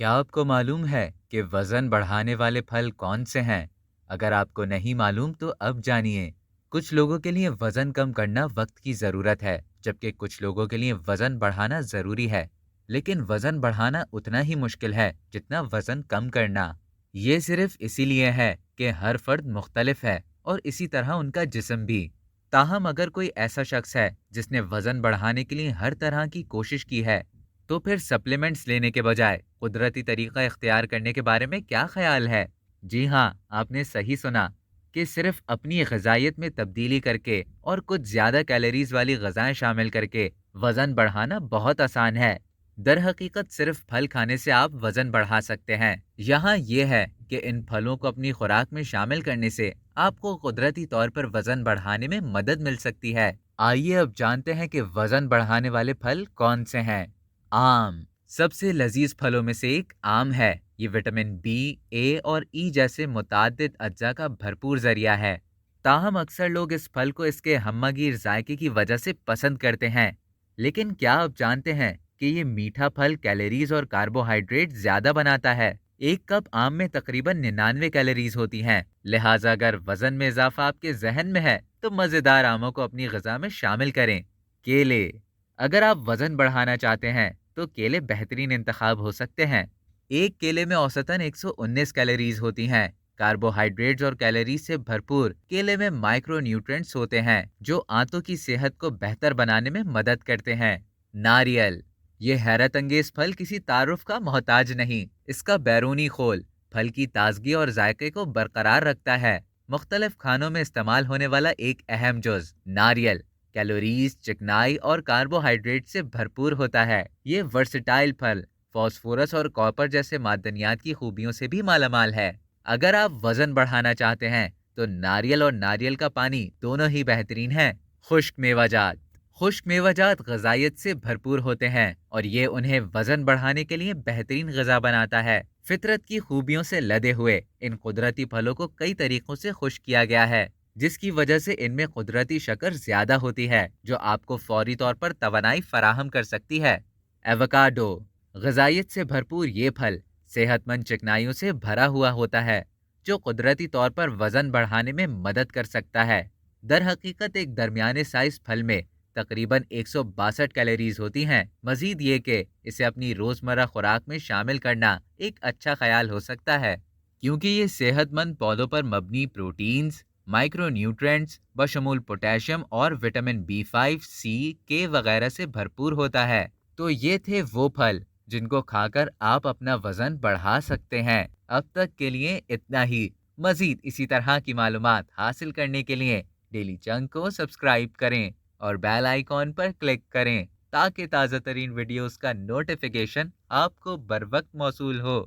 क्या आपको मालूम है कि वजन बढ़ाने वाले फल कौन से हैं? अगर आपको नहीं मालूम तो अब जानिए। कुछ लोगों के लिए वजन कम करना वक्त की ज़रूरत है, जबकि कुछ लोगों के लिए वजन बढ़ाना ज़रूरी है। लेकिन वजन बढ़ाना उतना ही मुश्किल है जितना वजन कम करना। ये सिर्फ इसीलिए है कि हर फर्द मुख्तलिफ है और इसी तरह उनका जिस्म भी। ताहम अगर कोई ऐसा शख्स है जिसने वजन बढ़ाने के लिए हर तरह की कोशिश की है, तो फिर सप्लीमेंट्स लेने के बजाय कुदरती तरीका इख्तियार करने के बारे में क्या ख्याल है? जी हाँ, आपने सही सुना कि सिर्फ अपनी ग़िज़ाइयत में तब्दीली करके और कुछ ज़्यादा कैलोरीज वाली ग़िज़ाएं शामिल करके वज़न बढ़ाना बहुत आसान है। दर हकीकत सिर्फ फल खाने से आप वज़न बढ़ा सकते हैं। यहाँ ये है कि इन फलों को अपनी खुराक में शामिल करने से आपको कुदरती तौर पर वज़न बढ़ाने में मदद मिल सकती है। आइए अब जानते हैं कि वज़न बढ़ाने वाले फल कौन से हैं। आम सबसे लजीज फलों में से एक आम है। ये विटामिन बी, ए और ई जैसे मुतादिद अज्जा का भरपूर जरिया है। ताहम अक्सर लोग इस फल को इसके हम्मागीर जायके की वजह से पसंद करते हैं। लेकिन क्या आप जानते हैं कि ये मीठा फल कैलोरीज और कार्बोहाइड्रेट ज्यादा बनाता है? एक कप आम में तकरीबन 99 कैलोरीज होती हैं। लिहाजा अगर वजन में इजाफा आपके जहन में है तो मजेदार आमों को अपनी ग़िज़ा में शामिल करें। केले अगर आप वजन बढ़ाना चाहते हैं तो केले बेहतरीन इंतखाब हो सकते हैं। एक केले में औसतन 119 कैलोरीज होती हैं। कार्बोहाइड्रेट्स और कैलोरीज से भरपूर केले में माइक्रो न्यूट्रिएंट्स होते हैं जो आंतों की सेहत को बेहतर बनाने में मदद करते हैं। नारियल ये हैरत अंगेज फल किसी तारुफ का मोहताज नहीं। इसका बैरूनी खोल फल की ताजगी और जायके को बरकरार रखता है। मुख्तलिफ खानों में इस्तेमाल होने वाला एक अहम जुज नारियल कैलोरीज, चिकनाई और कार्बोहाइड्रेट से भरपूर होता है। ये वर्सटाइल फल फास्फोरस और कॉपर जैसे मादनियात की खूबियों से भी मालामाल है। अगर आप वजन बढ़ाना चाहते हैं तो नारियल और नारियल का पानी दोनों ही बेहतरीन हैं। खुश्क मेवाजात ग़िज़ाइयत से भरपूर होते हैं और ये उन्हें वजन बढ़ाने के लिए बेहतरीन ग़िज़ा बनाता है। फितरत की खूबियों से लदे हुए इन कुदरती फलों को कई तरीकों से खुश्क किया गया है, जिसकी वजह से इनमें कुदरती शक्कर ज्यादा होती है जो आपको फौरी तौर पर तवानाई फराहम कर सकती है। एवोकाडो ग़िज़ाइयत से भरपूर ये फल सेहतमंद चिकनाइयों से भरा हुआ होता है जो कुदरती तौर पर वजन बढ़ाने में मदद कर सकता है। दर हकीकत एक दरमियाने साइज फल में तकरीबन 162 कैलोरीज होती हैं। मजीद ये कि इसे अपनी रोज़मर्रा खुराक में शामिल करना एक अच्छा ख्याल हो सकता है, क्योंकि ये सेहतमंद पौधों पर मबनी प्रोटीन्स, माइक्रो न्यूट्रिएंट्स बशमूल पोटेशियम और विटामिन B5, C, के वगैरह से भरपूर होता है। तो ये थे वो फल जिनको खाकर आप अपना वजन बढ़ा सकते हैं। अब तक के लिए इतना ही। मजीद इसी तरह की मालूमात हासिल करने के लिए डेली चंक को सब्सक्राइब करें और बेल आइकॉन पर क्लिक करें ताकि ताज़ा तरीन वीडियोस का नोटिफिकेशन आपको बर वक्त मौसूल हो।